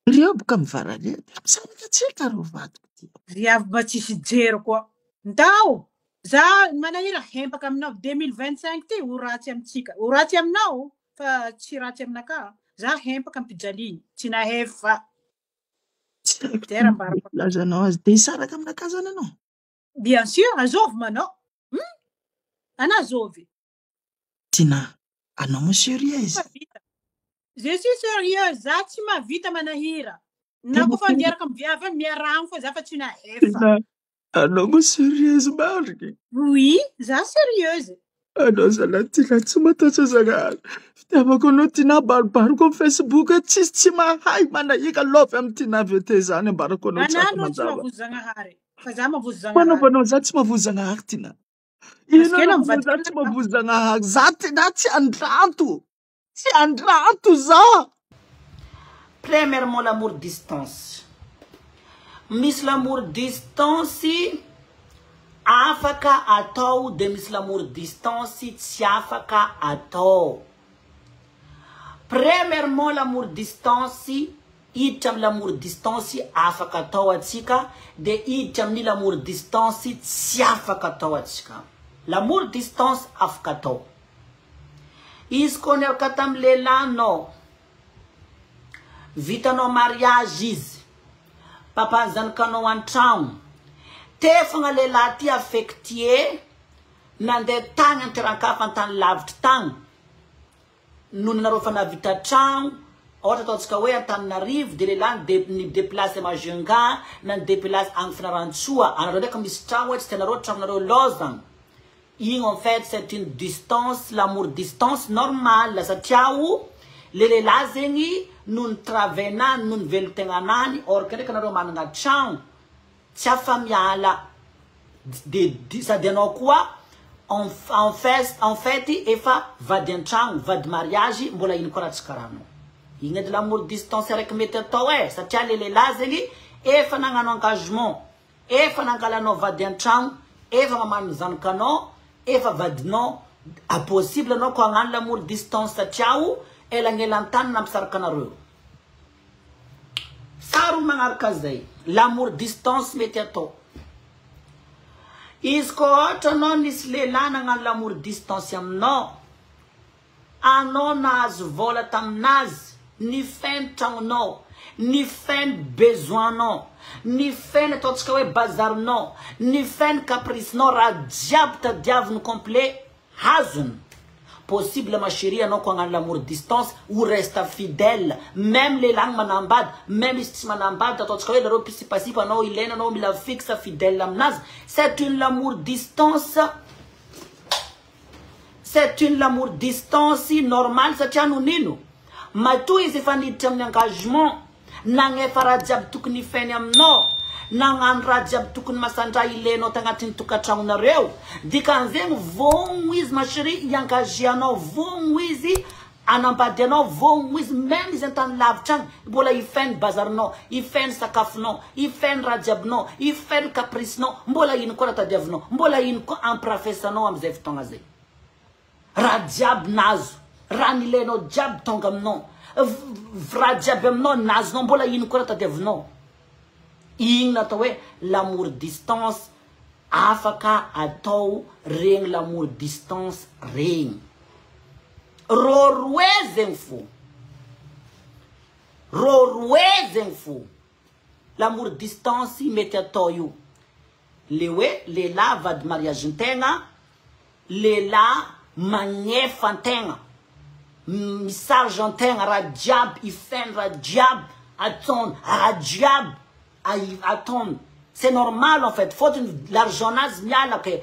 Riab kam varare. Sa ka tsika ro vatiko ty. Riab ba tsisy jero koa. Ndao. Za manahira hempaka aminao 2025 ty ho ratsy amitsika. Ho ratsy aminao fa tsy ratsy aminaka. Za hempaka ampijaliny. Tsy nahefa. Tera mbarako. Lazanao azy de isaraka aminaka zany anao. Bien sûr, azovy manao. Ana azovy. Tina, anao mo sérieuse? Je suis sérieuse. Za tsy mavita manahira. Na kofa andiaraka amviavy miaragno fa za fa tsy nahefa. Tina, anao mo sérieuse mariny? Oui, za sérieuse. Anao zala Tina tsy matahotra zagnahary. Fitiavako anao Tina baribariko am Facebook tsy mahay manahika love am Tina VT zany ambarako anao tsaka Anano tsy manjava. mavozo Zagnahary. Fa za mavozo Zagnahary. Manaovanao za tsy mavozo Zagnahary Tina. Maskena Ino za tsy mavozo Zagnahary? Za Tina tsy andranto. Tsy andranto za. Premièrement, l'amour distance. Misy l'amour distance afaka atao de misy l'amour distance tsy afaka atao. Premièrement, l'amour distance iditra amin'ny l'amour distance afaka atao atsika de iditra amin'ny l'amour distance tsy afaka atao atsika. L'amour distance afaka atao. Izy koa niaraka tamin'ny lehilahinao vitanao mariage izy papa zanakanao an-tragno tefagna lehilahy ty affecté nandeha tagny anteran-kafa an-tany lavitra tagny noho nareo fa navita tragno ohatra ataontsika hoe Antananarivo de lehilahy nideplace Majunga na nideplace agny Fianarantsoa anareo ndraiky misy tragno hoe tsy tianareo tragnonareo lozana. En fait c'est une distance, l'amour distance normale satria le lehilahy zegny no nitravena no nivelotegnanany or ndraiky anareo manana tragno tsy afa miala de sady anao koa en fait efa vady an-tragno vady mariage mbola ino koa raha tsy karahanao. Igny edy l'amour distance araiky mety atao satria le lehilahy zegny efa nagnano engagement efa nangalanao vady an-tragno efa mamano zanakanao efa vadinao impossible anao ko hagnano l'amour distance satria elagnelantany nampisaraka anareo. Saro magnaraka zay l'amour distance mety atao. Izy ko ohatra anao nisy lehilahy nagnano l'amour distance aminao anao nahazo vola taminazy ny feny tragnonao ny feny besoinao ny feny ataontsika hoe bazarinao ny feny capricenao raha jiaby tadiaviny complet hazony. Possible ma chérie anao ko hagnano l'amour distance ou reste fidèle même les langues manambady même izy tsy manambady ataontsika hoe nareo pisipasipa anao ilaina anao mila fixe fidèle aminazy. C'est une l'amour distance, c'est une l'amour distance normale satria nonino matoa izy efa niditra amin'ny engagement nagnefa raha jiaby tokony feny aminao nagnano raha jiaby tokony masandra ilainao tagnatin'ny tokantragnonareo dikan'zegny vogno izy ma chérie iengagé anao vogno izy anambady anao vogno izy même izy antany lavitra agny mbola ifeny bazarinao ifeny sakafonao ifeny raha jiabinao ifeny capricenao mbola ino koa raha tadiavinao mbola ino koa amprafesanao am'izay fotoagna zay raha jiaby nazo raha nilainao jiaby tonga aminao raha jiaby aminao nazonao mbola ino koa raha tadiavinao. Igny natao hoe l'amour distance afaka atao regny l'amour distance regny roroe zegny fo roroe zegny fo l'amour distance mety atao io le hoe lehilahy vady mariage ntegna lehilahy magnefa antegna misarge antegna raha jiaby ifeny raha jiaby ataony raha jiaby attendre. C'est normal en fait. Faut l'argent nazi mialake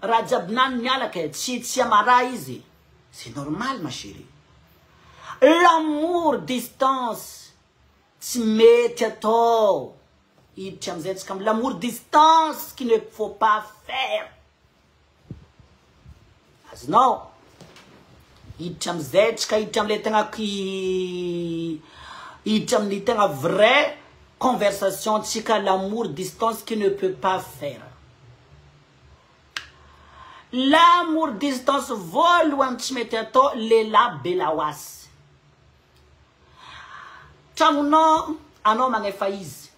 rajabnan mialake tsi amara izi. C'est normal ma chérie. L'amour distance tu mets to. Il comme l'amour distance qu'il ne faut pas faire. As non. Il il vrai conversation tika l'amour distance qui ne peut pas faire. L'amour distance vole ou un tchmeteto lela belawas. Tramonao, anao magnefa izy.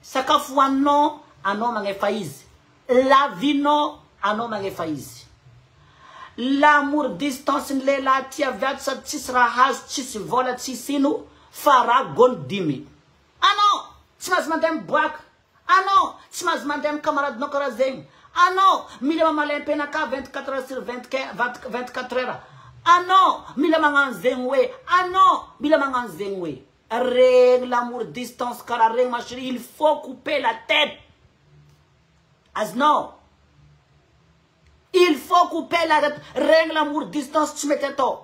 Sakafoaninao, anao magnefa izy. Lavinao, anao magnefa izy. L'amour distance ny lehilahy tia viady sady tsisy raha hazo, tsisy vola, tsisy ino, fa raha goldimy. Anao, tsy mahazo mandeha miboaka. Anao, tsy mahazo mandeha amin'ny camaradinao karaha zegny. Anao, mila mamalim-penaka 24 heures sur 24 heures. Anao, mila magnano zegny hoe. Anao, mila magnano zegny hoe. Règle l'amour distance karaha regny ma chérie, il faut couper la tête. Azonao. Il faut couper la tête. Règle l'amour distance tsy mety atao.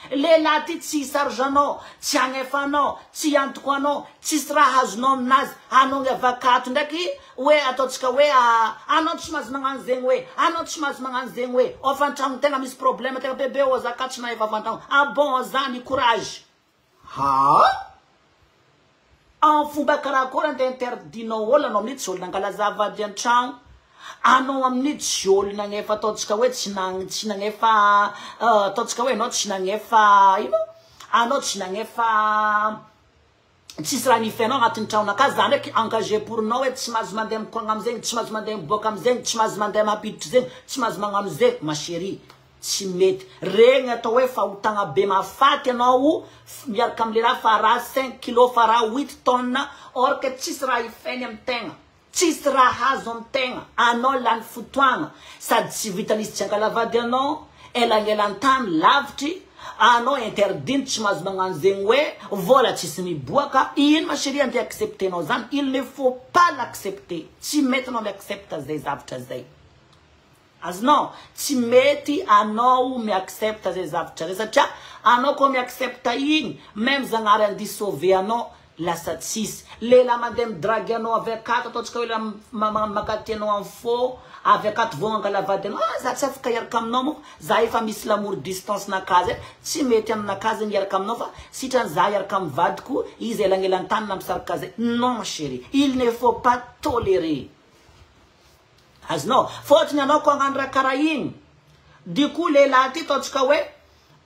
Lehilahy ty tsisy argent-nao, tsy agnefanao, tsy antokanao, tsisy raha azonao aminazy, anao avakato ndraiky, hoe ataotsika hoe anao tsy mahazo magnano zegny hoe, anao tsy mahazo magnano zegny hoe, ofantragno tegna misy problème tegna bebe o azakato na efa afantragno. Ah bon zany courage. Ha? En fomba karakory andeha interdinao olo anao amin'ity tsy olona angalaza vady an-tragno. Anao amin'ity tsy olona agnefa ataotsika hoe tsy nagnefa ataotsika hoe anao tsy nagnefa ino? Anao tsy nagnefa tsisy raha nifenao agnatin'ny tragnonakazy zany ndraiky engagé pournao hoe tsy mahazo mandeha mikoragna amizegny, tsy mahazo mandeha miboaka amizegny, tsy mahazo mandeha mampiditry zegny, tsy mahazo magnano zegny, ma chérie. Tsy mety. Regny atao hoe fahotagna be mafaty anao miaraka amin'ny lehilahy fa raha 5 kilos fa raha 8 tonnes or que tsisy raha ifeny amin'ny tegna. Tsisy raha hazo amin'ny tegna. Anao lany fotoagna. Sady tsy vitan'izy tsy angalavady anao, elangelantany lavitry, anao interdit tsy mahazo magnano zegny hoe vola tsisy miboaka. Ino ma chérie andeha acceptenao zany? Il ne faut pas l'accepter. Tsy mety anao mi-accepta zay zavatra zay. Azonao, tsy mety anao mi-accepta zay zavatra zay satria anao ko mi-accepta igny, même zagnary andi sauver anao lasa tsisy. Lehilahy mandeha midragy anao avy akato ataotsika hoe makaty anao amin'ny faux, avy akato vao angalavady anao, za tsy afaka hiaraka aminao mo, za efa misy l'amour distance nakazy, tsy mety aminakazy hiaraka aminao fa sitrany za hiaraka amin'ny vadiko, izy elangelantany nampisaraka zay. Non ma chérie, il ne faut pas tolérer. Azonao, fôtony anao ko agnano raha karaha igny. Du coup lehilahy ty ataotsika hoe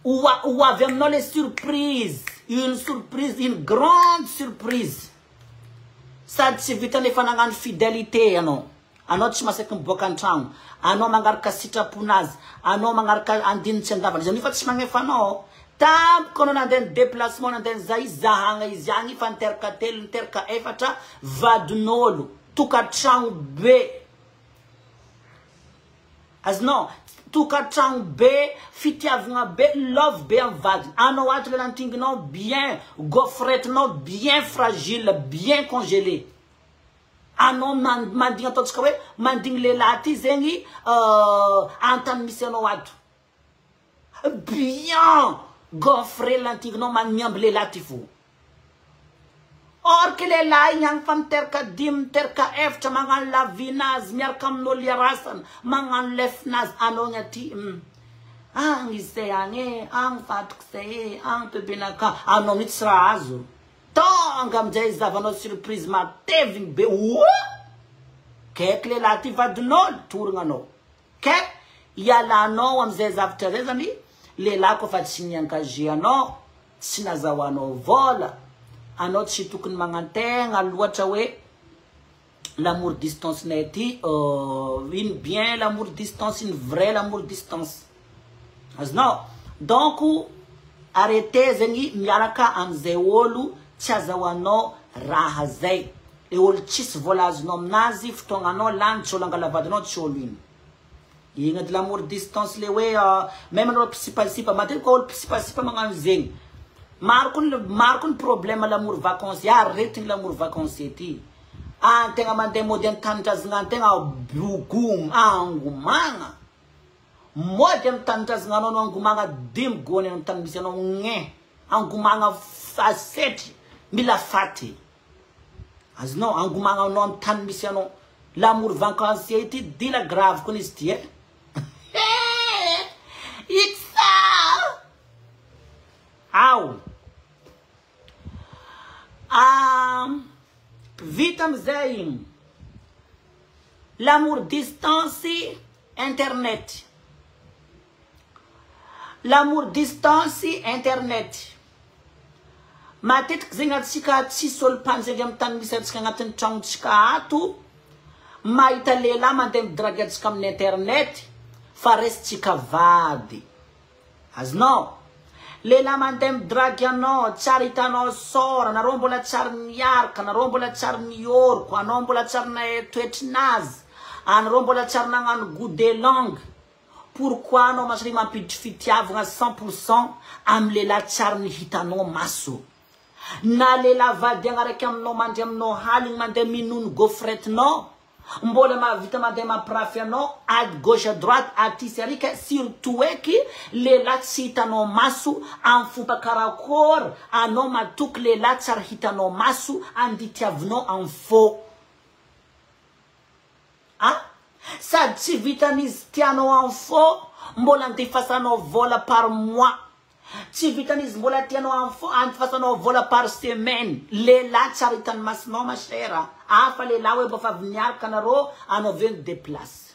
ou avy aminao les surprises, une surprise, une grande surprise. Sady tsy vitany efa nagnano fidélité anao. Anao tsy masaky miboaka an-tragno, anao mangaraka sitraponazy, anao mangaraka andininy tsy andavana. Izy fa tsy magnefa anao. Tampoka anao nandeha déplacement nandeha za izy zahagna izy agny fa niteraka telo, niteraka efatra, vadin'olo, tokantragno be. Azonao, tokantragno be, fitiavagna be, love be amin'ny vadiny. Anao ato le nantinginao bien, gaufrettenao bien fragile, bien congelé. Anao mandigny ataotsika hoe mandigny lehilahy ty zegny antany misy anao ato. Bien gaufré lantinginao magniamby lehilahy ty fo. Or que lehilahy igny agny fa miteraka dimy, miteraka efatra, magnano lavinazy, miaraka amin'olo iarasana, magnano lefinazy, anao gny aty. Agny izy zay agny, agny fatoko zay, agny bebenaka, anao mihitsy tsy raha azo. Tonga amin'izay zavanao surprise matevigny be. Kaiky lehilahy ty vadin'olo, torigna anao. Kaiky ialanao amin'izay zavatra zay zany, lehilahy koa fa tsy niengagé anao, tsy nazahoanao vola. Anao tsy tokony magnantegna loatra hoe l'amour distance nety, une bien l'amour distance, une vraie l'amour distance. Azonao, donc arrêtez zegny miaraka am'izay olo tsy azahoanao raha zay. E olo tsisy vola azonao aminazy, fotoagnanao lany tsy olo angalavadinao tsy olo ino. Igny de l'amour distance le hoe même anao pisipasipa, matetika olo pisipasipa magnano zegny. Maro koa ny problème l'amour vacances, aretigny l'amour vacances ty. Tegna mandeha mody amin'ny tanindrazana tegna bogogno, angomagna. Mody amin'ny tanindrazana anao angomagna 5 gony amin'ny tany misy anao ngé. Angomagna fasetry, mila faty. Azonao, angomagna anao amin'ny tany misy anao. L'amour vacances ty dila grave koa izy ty Aw. Vita amizay l'amour distance internet. L'amour distance internet. Matetiky zegny atsika tsisy olo panjely amin'ny tany misy atsika agnatin'ny tragnotsika ato mahita lehilahy mandeha midragy atsika amin'ny internet fa resitsika vady. Azonao lehilahy mandeha midragy anao tsara hitanao sora nareo mbola tsara niaraka nareo mbola tsara nioroko anao mbola tsara natoetrinazy anareo mbola tsara nagnano goût de langue. Pourquoi anao masry mampiditry fitiavagna 100% amin'ny lehilahy tsara nihitanao maso? Na lehilahy vady agnaraka aminao mandry aminao haligny mandeha minono gaufrettenao mbola mavita mandeha mampirafy anao à gauche à droite aty sy arika surtout eky lehilahy tsy hitanao maso amin'ny fomba karakory anao matoky lehilahy tsara hitanao maso anditiavinao amin'ny faux. Sady tsy vitan'izy tianao amin'ny faux mbola andefasanao vola par mois. Tsy vitan'izy mbola tianao amin'ny faux andefasanao vola par semaine. Lehilahy tsara hitany masonao ma chère. Fa lehilahy hoe bofa avy niaraka anareo anao veny déplace.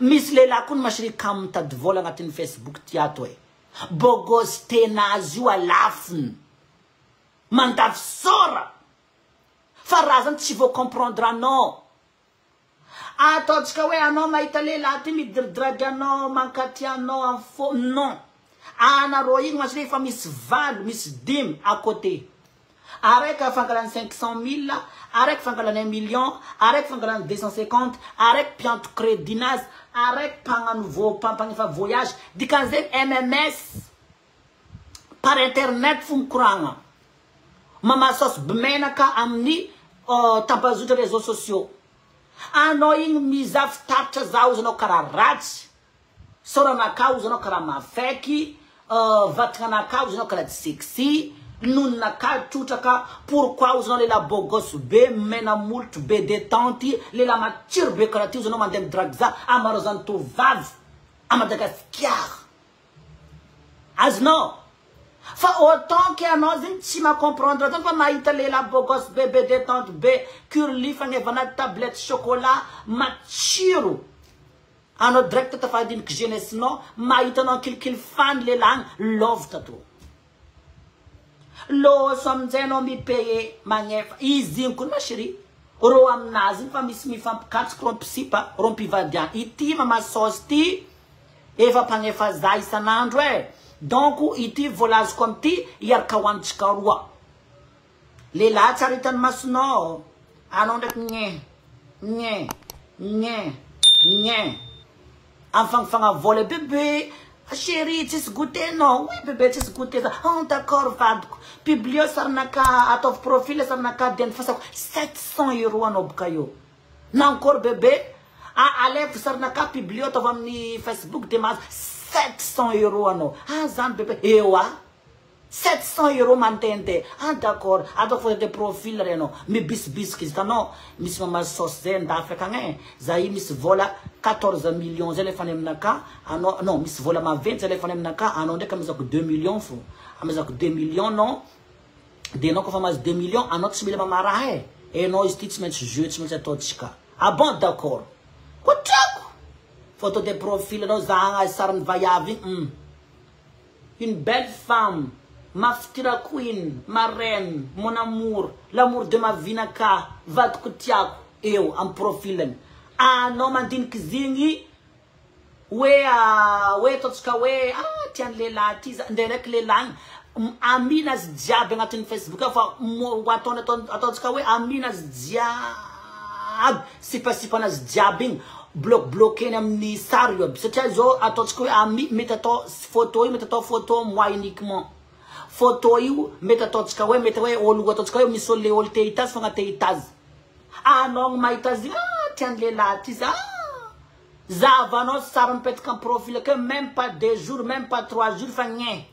Misy lehilahy koa masry kamo mitady vola agnatin'ny Facebook ty ato e. Bogos tena azy io alafiny. Mandavy sora. Fa raha zany tsy vo comprendre anao. Ataontsika hoe anao mahita lehilahy ty midiridragy anao mankaty anao amin'ny faux. Non. Anareo igny masry efa misy valo misy dimy à côté. Araiky fangalany 500 000, araiky fangalany 1 million, araiky fangalany 250, araiky pianto crédinazy, araiky pagnano pagnefa voyage. Dikan'zegny MMS par internet fo mikoragna. Mamasosy bimenaka amin'ny tampazotra réseaux sociaux. Anao igny mizafy tapitra zaho zanao karaha ratsy. Soranaka zanao karaha mafaiky, vatagna zanao karaha tsy sexy. Nonaka trotraka pourquoi zanao lehilahy bogos be mena molotro be détente lehilahy matsiro be karaha ty zanao mandeha midragy za amaro zany tovavy à Madagascar. Azonao fa autant que anao zegny tsy macomprendre zany fa mahita lehilahy bogos be be détente be curly fagnevana tablette chocolat matsiro. Anao direct tafadiniky jeunesse-nao mahita anao kilikily fan lehilahy love tato. Lo amin'izay anao mipaye magnefa izy igny koa ma chérie ro aminazy fa misy mifampikatsika ro mpisipa ro mpivadiana ity mamasosy ty efa mpagnefa za isan'andro e. Donc ity volazoko amity iaraka hoantsika roa. Lehilahy tsara hitany masonao anao ndraiky nye amfangafagna vola bébé. Chérie, tsisy goûter non? Oui bébé, tsisy goûter ça. Oh d'accord, vadiko. Publio sarnaka atov profil sarnaka den fasako 700 € anao boka io. Na encore bébé, alef sarnaka publio atov amin'ny Facebook demas 700 € anao. Zany bébé, ewa 700 € mantente. D'accord. Atao foto de profil reno. Mi bisbisky itanao. Misy mamasosy zay ndafaka agny. Zay misy vola 14 millions zay le fany aminaka. Anao non, misy vola maventy zay le fany aminaka. Anao ndraiky amizako 2 millions fo. Amizako 2 millions non. De anao kofa mazy 2 millions, anao tsy mila mamaraha e. Enao izy ty tsy maintsy jeu, tsy maintsy ataotsika. Ah bon, d'accord. Kotrako. Photo de profil anao zagna sarany vaiavy. Une belle femme. Ma future queen, ma reine, mon amour, l'amour de ma vie naka, vadiko tiako, eo, am profilany. Anao mandiniky zigny, we totsika we, tiany lehilahy ty, ndraiky lehilahy, amina azy jiaby agnatin'ny Facebook, fa ataontsika we, amina azy jiaby, sipasipana azy jiaby igny, bloqué amin'ny sary io, satria zao ataontsika we, mety atao photo io, mety atao photo moi uniquement. Photo io mety ataontsika hoe mety hoe olo ataontsika hoe misy olo le olo te hitazy fa te hitazy. Anao mahita azy tiany lehilahy ty za. Zavanao sary mipetaka amin'ny profil que même pas 2 jours, même pas 3 jours fa nye.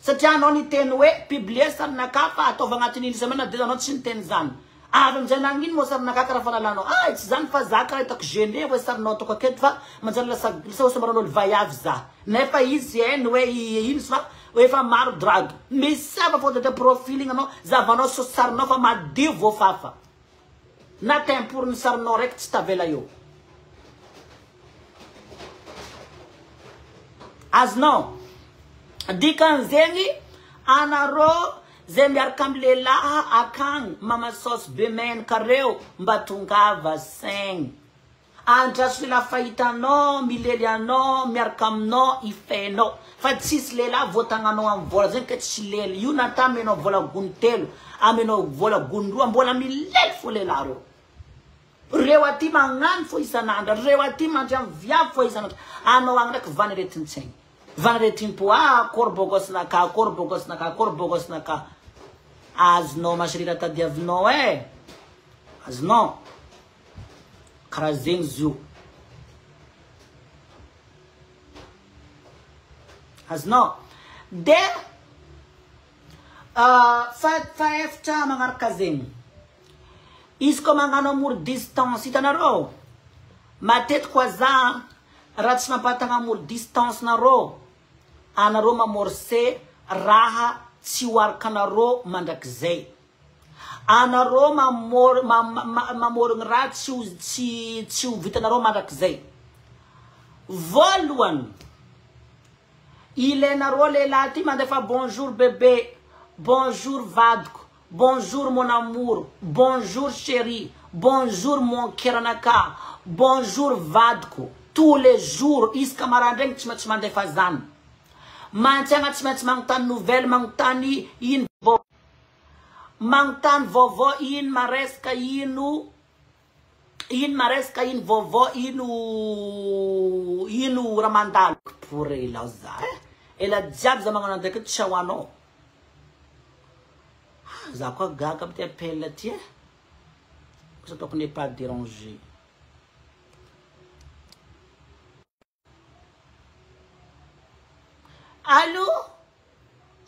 Satria anao niteny hoe publier sarinaka fa ataova agnatin'ny semaine de anao tsy niteny zany. Avy amizay nagnino mo sarinaka karaha fanalanao. Tsy zany fa za karaha hitako gêné hoe sarinao ataoko aketo fa manjary lasa sombaran'olo vaiavy za. Nefa izy hoe ino fa efa maro drag. Misava foto de profiling anao, zavanao so sarinao fa madio voafafa. Na temporo ny sarinao raiky tsy tavela io. Azonao, dikan'zegny Anaro zemiarkam lela akang mama sos bemen kareo mbatungava seng. Andras la faitano mileliano miarkamno ifeno. Fatsis lela votangano am vola zen ket chilel yunata meno vola guntelo ameno vola gunru am vola milel fulelaro. Rewati mangan fo isananda rewati manjam via fo isananda ano angrek vaneretin seng. Vaneretin po korbogos naka as no mashrira ta diavno as no krazing zu as no de fa efta mangar kazing is comme un amour distance itanaro ma tête kwaza ratsma patanga amour distance naro anaro mamorse raha tiwar kanaro mandakzei anaro mamor ngrat chiu vitanaro mandakzei volwan il est naro le lati mandefa bonjour bébé bonjour vadko bonjour mon amour bonjour chérie bonjour mon kiranaka bonjour vadko tous les jours is camarades mandefa zan Mantanga mangtan nouvelle mangtani in vo mangtan vovo in mareska in vovo inu ramandal pour ilaza et la diable za mangana de chawano za quoi gaga te pelletier je te connais pas déranger. Allô?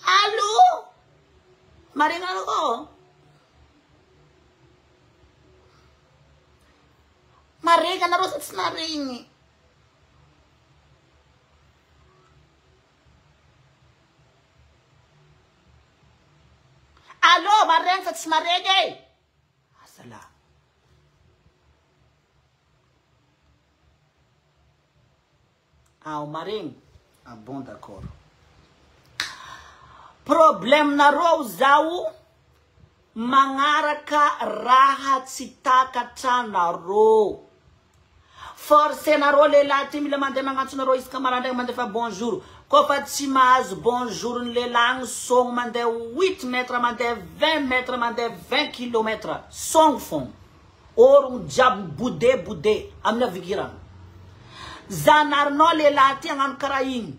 Allô? Maringa ko? Maringa na ro sa maringi. Allô, maringa sa maringi. Asala. Ah, maring. Ah bon, d'accord. Problem na rozau mangaraka rahat sitaka tana ro force na ro le lati mi le mande mangatsu na ro iska marande mande fa bonjour ko fatimaz bonjour le lang song mande 8 mètres mande 20 mètres mande 20 km song fond or jab bude amna vigiran zanar no le lati ngan karayin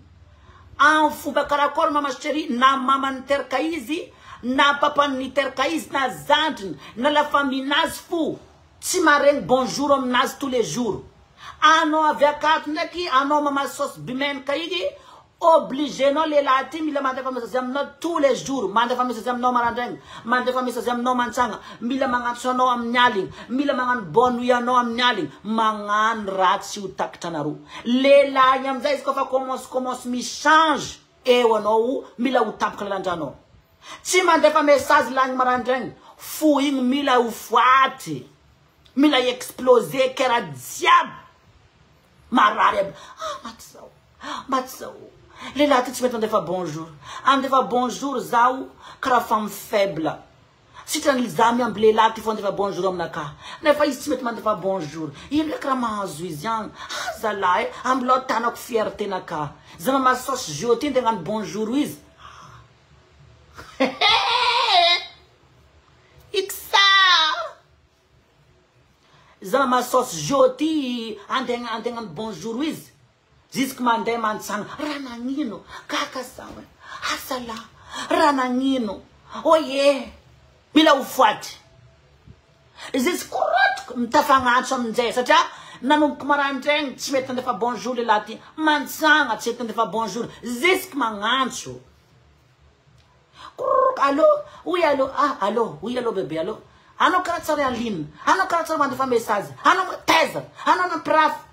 an fuba karakol mama chérie na maman terkaizi na papa ni terkaiz na zand na la famille nas fou timareng bonjour om nas tous les jours ano avec neki ano mama sos bimen kaigi obligé non les latim il mande famille zam no tous les jours mande famille zam no marandeng mande famille zam no mansanga mila mangan sono am nyaling mila mangan bonu ya no am nyaling mangan ratio taktanaru les la nyam zais ko fa commence mi change e wono mila utap kalandano si mande famille message lang marandeng fouing mila u fati mila exploser kera diable marareb matsao les là, tu te mets bonjour. On te fait bonjour, Zaou, car la femme faible. Si tu as les amis en blé là, tu fais bonjour, on n'a qu'à. Ne fais ici, tu me bonjour. Il est vraiment zuizian. Zalaï, en blot, t'as notre fierté, n'a qu'à. Zama ma sauce, j'otin, t'es un bonjour, oui. Ixa. Zama ma sauce, j'otin, t'es un bonjour, oui. Zisk mande man sang ranangino kaka sawe asala ranangino oye bila ufuati zisk korot mtafanga chomze sacha nanu kumaranteng chimetende fa bonjour le lati man sang chimetende fa bonjour zisk mangancho allo oui allo ah allo oui allo bébé allo ano karatsare aline ano karatsare mande fa message ano teza ano na praf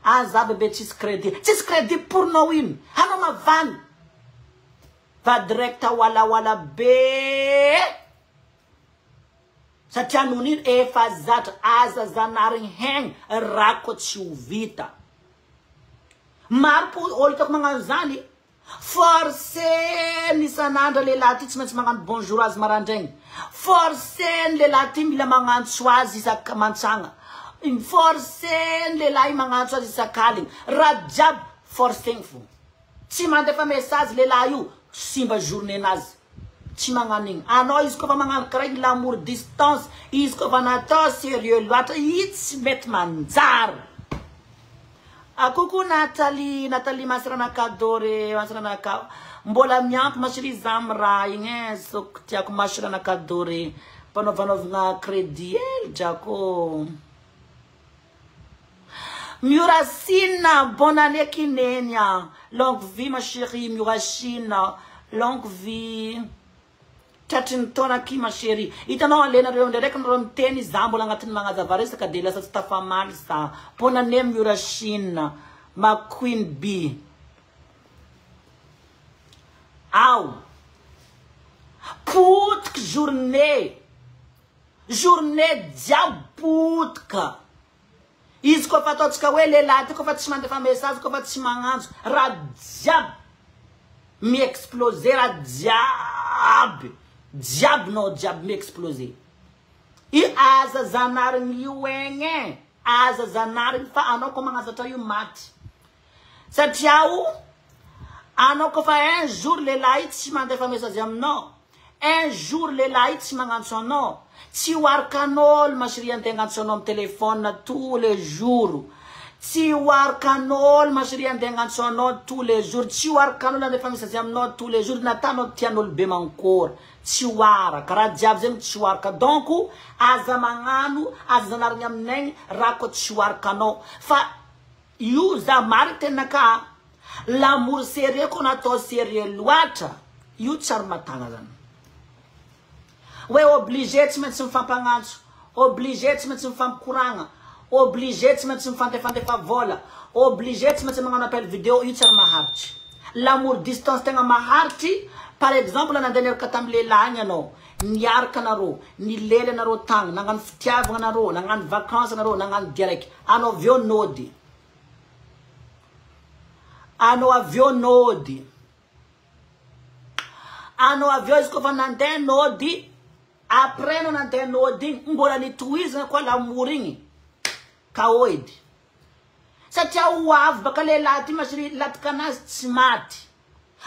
Aza bebe tis crédit pour no win. Hano ma van. Va directa wala be. Sa tianunir e fazat aza zanaring heng rako chiuvita. Marpo oitok mga zani. Forcé ni sanandra le lati tsy maintsy magnano bonjour azy marandraigny. Forcé le lati mila magnantso azy isak mantsagna. Forcé le lahy magnantso azy isakaligny. Raha jiaby forcé fo. Tsy mandefa message le lahy io simba journée nazy. Tsy magnano igny. Anao izy kofa magnano karaha igny l'amour distance, izy kofa natao sérieux loatra, tsy mety manjary. Coucou Nathalie masirana kadore, masirana ka. Mbola miampy masiri zam raha igny sok tiako masirana kadore. Panovanovana crédit jako. Murasina, bonne année kinenya. Longue vie ma chérie Murasina, longue vie. Tratrin-taona ki ma chérie. Hitanao alenareo ndraiky nareo miteny za mbola agnatin'ny magnazava resaka de lasa tsy tafamaly sa. Bonne année Murasina, ma queen bee. Aw. Poutka journée. Journée diaboutka. Izy kofa ataotsika hoe lehilahy kofa tsy mandefa message kofa tsy magnantso raha jiaby mi-explosé raha jiaby. Diabo no diabo me explosé. I aza zanarigny io egny. Aza zanarigny fa anao ko magnazatra io maty. Satria anao ko fa un jour le lahy tsy mandefa message aminao. Un jour le lahy tsy magnantso anao. Tsy hoarikan'olo ma chérie antegna antso anao amin'ny téléphone tous les jours. Tsy hoarikan'olo ma chérie antegna antso anao tous les jours. Tsy hoarikan'olo andefa message aminao tous les jours. Natanao tian'olo be mankôry. Tsy hoaraka raha jiaby zegny tsy hoaraka. Donc aza magnano aza zanarigny aminay raha ko tsy hoarakanao. Fa io za mary tenaka l'amour sérieux ko natao sérieux loatra io tsary matagna zany. Ouais, obligé tsy maintsy mifampagnantso, obligé tsy maintsy mifampikoragna, obligé tsy maintsy mifantefantefa vola, obligé tsy maintsy magnano appel vidéo io tsary maharitry. L'amour distance tegna maharitry. Par exemple nandeha niaraka tamy lehilahy anao, niaraka anareo, nilely anareo tagny, nagnano fitiavagna anareo, nagnano vacances anareo, nagnano dia raiky, anao aveo nody. Anao aveo nody. Anao aveo izy kofa nandeha nody. Après non nandeha nody mbola nitohizana koa l'amour igny. Kaoidy. Satria hoavy baka lehilahy ty masiri lataka anazy tsy maty.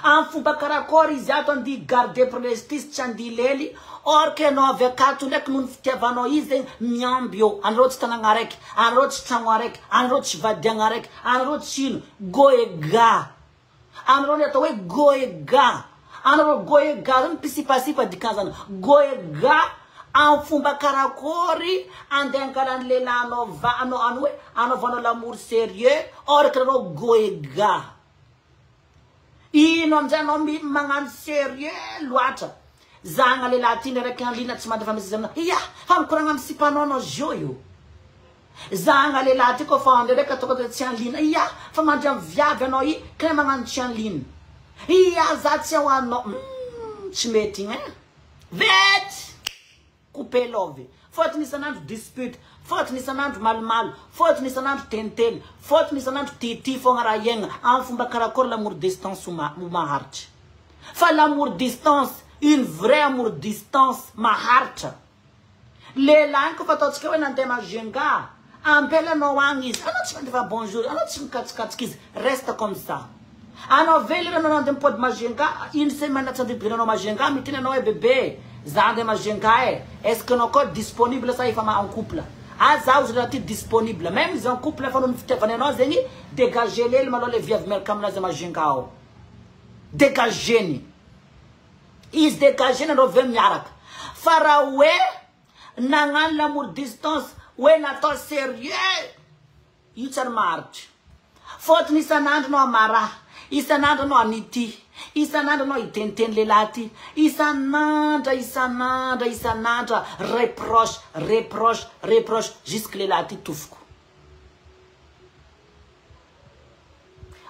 Amin'ny fomba karakory izy ato andi garder prestige tsy andi lely. Or que no avy akato ndraiky noho ny fitiavanao izy zegny miamby eo. Anareo tsy tanagna araiky, anareo tsy tragno araiky, anareo tsy vadiagna araiky, anareo tsy ino goega. Anareo ny atao hoe goega. Anareo goega zany pisipasipa dikanzana. Goega amin'ny fomba karakory andeha angalany lehilahy anao anaovanao l'amour sérieux. Or que anareo goega. Ino amizay anao magnano sérieux loatra. Zagna lehilahy ty ndraiky anlina tsy mandefa message amina. Iya, fa mikoragna amin'ny sipanao anao zio io. Zagna lehilahy ty koa fa ndraiky atao tsy anlina. Iya, fa mandry amin'ny viavy anao i kaya magnano tsy anlina. Iya, za tsy ao anao. Tsy mety igny. Vety. Coupé love. Fotony isanandro dispute. Fotony isanandro malomalo. Fotony isanandro teniteny. Fotony isanandro tity fogna raha iegna. Amin'ny fomba karakory l'amour distance maharitra. Fa l'amour distance, une vraie amour distance maharitra. Lehilahy kofa ataotsika hoe nandeha majenga. Ampelanao agny izy. Anao tsy mandefa bonjour. Anao tsy mikatsikatsika izy. Reste comme ça. Anao vely anao nandeha mipody majenga. Une semaine tsy andeha anao majenga. Miteny anao hoe bébé. Za andeha majenga e. Est-ce que anao koa disponible sa efa en couple? Ah, za ozy raha ty disponible. Même izy en couple fa noho ny fitiavany anao zegny. Dégager lely maloha le viavy miaraka aminazy majenga ao. Dégageny. Izy dégageny anao ve miaraka. Fa raha hoe nagnano l'amour distance. Hoe natao sérieux. Io tsary maharitry. Fotony isanandro no amara. Isanandro no anity. Isanandro no iteniteny lehilahy ty. Isanandra. Reproche. Jusque lehilahy ty tofoko.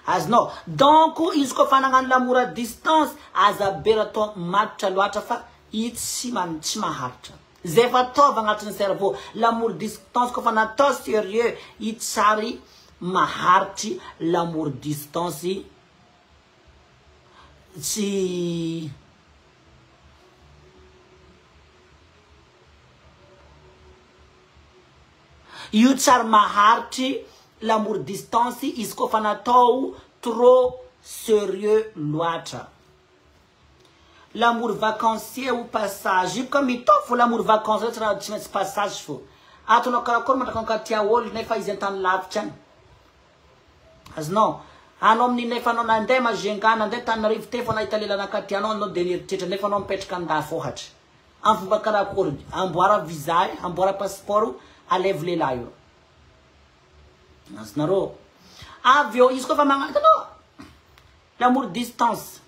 Azonao. Donc izy kofa nagnano l'amour à distance. Aza be raha atao matitra loatra fa io tsy maharitra. Zay fa ataova agnatin'ny cerveau. L'amour distance kofa natao sérieux. Io tsary maharitry l'amour distance tsy io tsara maharitry l'amour distance izy koa fa natao trop sérieux loatra. L'amour vacancier ou passage io ka mitofo l'amour vacancier tsy maintsy passage fo atonao karakory mandraka tia olo nefa izy antany lavitra any azonao anao amin'iny nefa anao nandeha mazengana nandeha Tananarivo te fa nahita lelanaka tianao anao de nieritreritra nefa anao mipetraka andafy ohatra amin'ny fomba karakory amboara visa amboara passeport alève lehilahy io azonareo avy eo izy koa fa magnantanao l'amour distance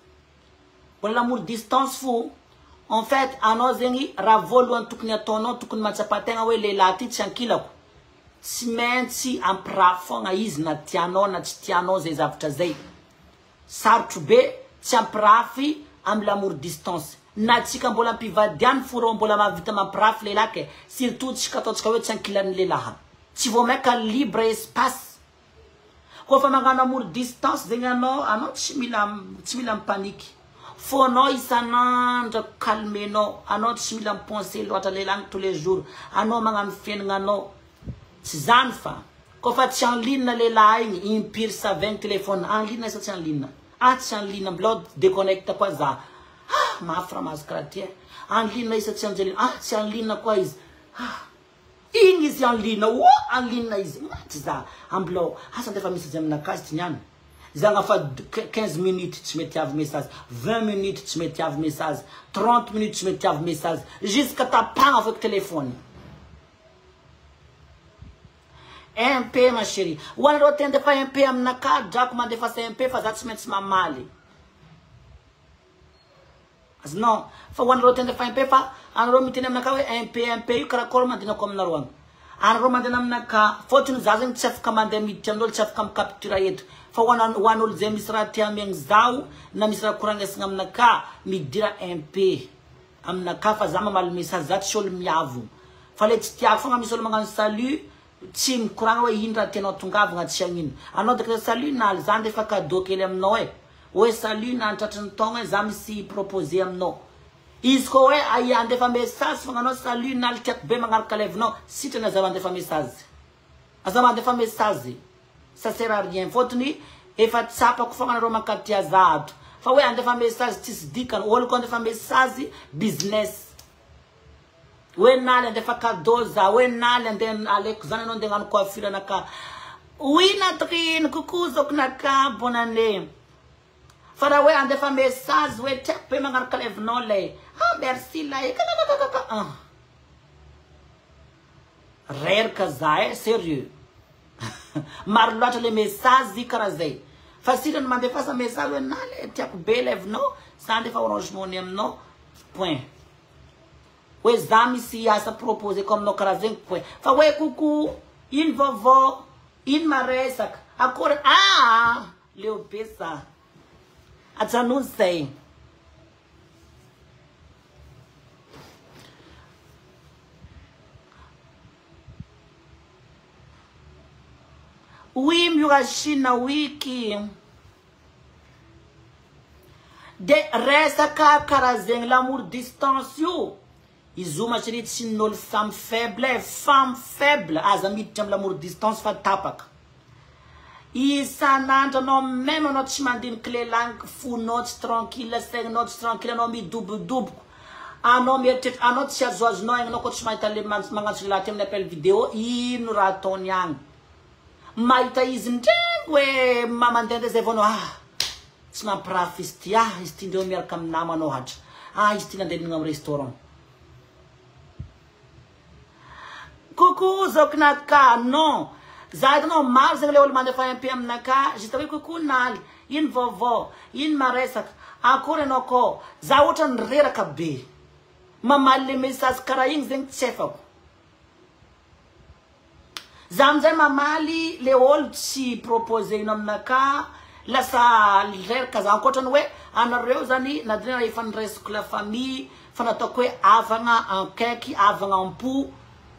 wala l'amour distance fo en fait anao zegny raha voalohany tokony ataonao tokony matsapategna hoe lehilahy ty tsy ankilako tsy maintsy ampiraha fogna izy na tianao na tsy tianao zay zavatra zay sarotro be tsy ampirafy amin'ny l'amour distance na tsika mbola ampivadiany fo rô mbola mahavita mampirafy lehilahy ke surtout tsika ataontsika hoe tsy ankilan'ny lehilahy tsy vao maika libre espace koa fa magnano amour distance zegny anao tsy mila mipaniky fo anao isanandra calmenao anao tsy mila mipenser loatra lehilahy tous les jours anao magnano fiainana anao tsy zany fa koa fa tsy en ligne lehilahy igny impire sa 20 téléphone en ligne sa tsy en ligne tsy en ligne mbola déconnecte koa za mafra mazy karaha ty en ligne isa tsy anjely tsy en ligne koa izy igny izy en ligne en ligne izy maty za amblao asa ndefa misy izy aminakazy ty niany zagna fa 15 minutes tsy mety avy message 20 minutes tsy mety avy message 30 minutes tsy mety avy message jusqu'à tapagna avec téléphone MP ma chérie wanareo te andefa MP aminaka drako mandefa MP fa za tsy maintsy mamaly non fa wanareo te andefa MP fa anareo miteny aminaka hoe MP io karakory mandinako aminareo agny anareo mandena aminaka fotony za zegny tsy afaka mandeha miditra amin'olo tsy afaka mikaptura eto fa hoan'olo zay misy raha tia amiagny zao na misy raha koragnesagna aminaka midira MP aminaka fa za mamaly message za tsy olo miavo fa le tsy tiako fogna misy olo magnano salut tsy mikoragna hoe ino raha tianao tongavagna tsy agnino anao deka salut naly za ndefa cadeau kely aminao hoe salut na antratry ny taogna za misy proposé aminao izy koa hoe andefa message fogna anao salut naly tiako be magnaraka levinao sitrany aza mandefa message aza mandefa message ça sert à rien fotony efa tsapako fogna anareo mankatia za ato fa hoe andefa message tsisy dikany olo koa andefa message business hoe naly andefa cadeau za hoe naly andeha aleko zany anao andeha hagnano coiffure anaka oui Natrine coucou zoknaka bonne année fa raha hoe andefa message hoe tiako be magnaraka levinao lay merci lay reraka za sérieux maro loatra le message karaha zay fa sirany mandefa message hoe naly tiako be levinao za andefa orange money aminao point hoe za misy asa proposé comme no karaha zegny point fa hoe coucou ino vaovao ino maresaka akory leo be sa ajanony zay oui miurashina wiki de resaka karaha zegny l'amour distance io izo machérie tsy n'olo femme faible aza miditra amin'ny l'amour distance fa tapaka isanandro anao même anao tsy mandiniky lelaniko fonao tsy tranquille saigninao tsy tranquille anao midobodoboko anao mieritreritra anao tsy azoazonao agny anao koa tsy mahita le magnantso lehilahy ty amin'ny appel vidéo ino raha ataony agny mahita izy ndregny hoe mandehandeha zay vao anao tsy mampirafy izy ty izy ty ndreo miaraka amin'ny namanao hatra izy ty nandeha nigna amin'ny restaurant coucou zoknaka non za hitanao maro zegny le olo mandefa MP aminaka juste hoe coucou naly ino vaovao ino maresaka akory anao koa za ohatra nireraka be mamaly le message karaha igny zegny tsy efako za amizay mamaly le olo tsy proposé ino aminaka lasa reraka za ankoatrany hoe anareo zany nadrena efa niresiko la famille fa nataoko hoe avagna ankaiky avagna ampo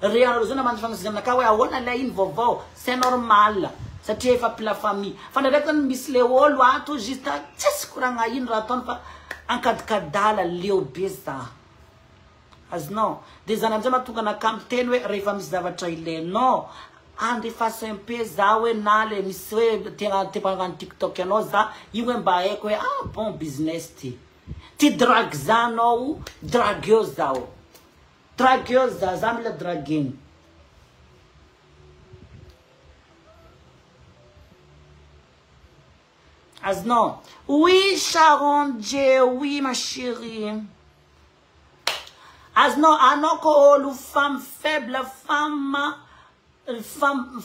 re anareo zany mandefa message aminaka hoe ahoana lay ino vaovao c'est normal satria efa pila famille fa ndraiky misy le olo ato juste tsisy koragna ino raha ataony fa ankadikadala leo be za azonao de zany amizay mahatonga nakamby teny hoe rehefa misy zavatra ilainao andefasa un peu za hoe na le misy hoe tena tepagnano TikTok anao za io hoe mba haiko hoe ah bon business ty drag za anao dragueuse zao dragueuse za mila dragueny azonao oui Sharon J oui ma chérie azonao anao ko olo femme faible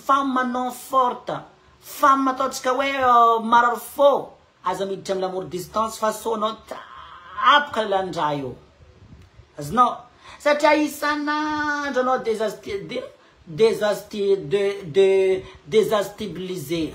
femme non forte femme ataontsika hoe marary fô aza miditra amin'ny l'amour distance fa so anao tapaka landra io azonao satria isanandro anao désastabiliser